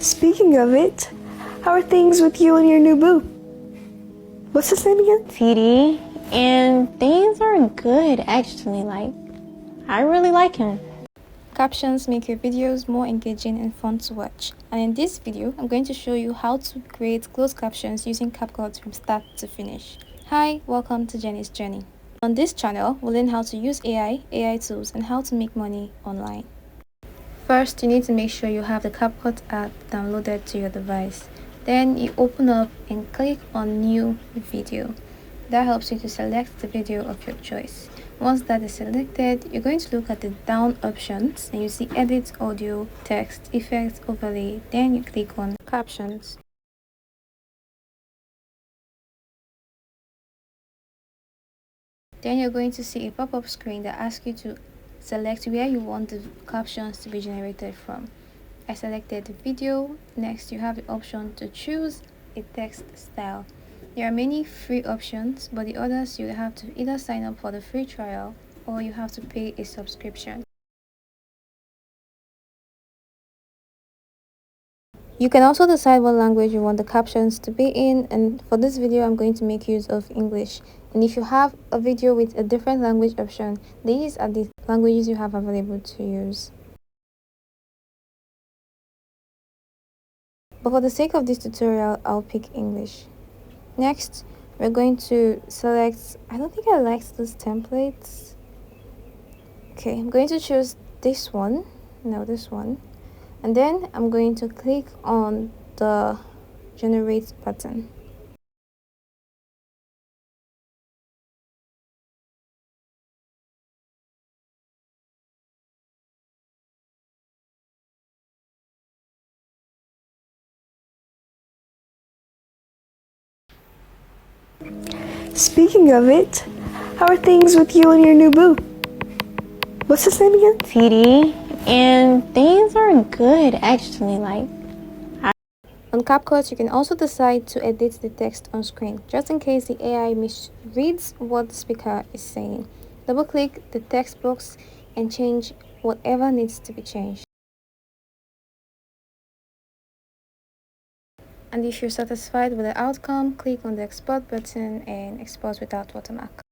Speaking of it, how are things with you and your new boo? What's his name again? TD, and things are good actually. I really like him. Captions make your videos more engaging and fun to watch. And in this video, I'm going to show you how to create closed captions using CapCut from start to finish. Hi, welcome to Jenny's Journey. On this channel, we'll learn how to use AI tools, and how to make money online. First, you need to make sure you have the CapCut app downloaded to your device. Then you open up and click on New Video. That helps you to select the video of your choice. Once that is selected, you're going to look at the down options and you see Edit Audio, Text, Effects, Overlay. Then you click on Captions. Then you're going to see a pop-up screen that asks you to select where you want the captions to be generated from. I selected the video. Next, you have the option to choose a text style. There are many free options, but the others you have to either sign up for the free trial or you have to pay a subscription. You can also decide what language you want the captions to be in, and for this video I'm going to make use of English. And if you have a video with a different language option, these are the languages you have available to use. But for the sake of this tutorial, I'll pick English. Next, we're going to select, I don't think I liked these templates. Okay, I'm going to choose this one. No, this one. And then I'm going to click on the generate button. Speaking of it, how are things with you and your new boo? What's his name again? TD, and things are good actually. On CapCut, you can also decide to edit the text on screen, just in case the AI misreads what the speaker is saying. Double-click the text box and change whatever needs to be changed. And if you're satisfied with the outcome, click on the export button and export without watermark.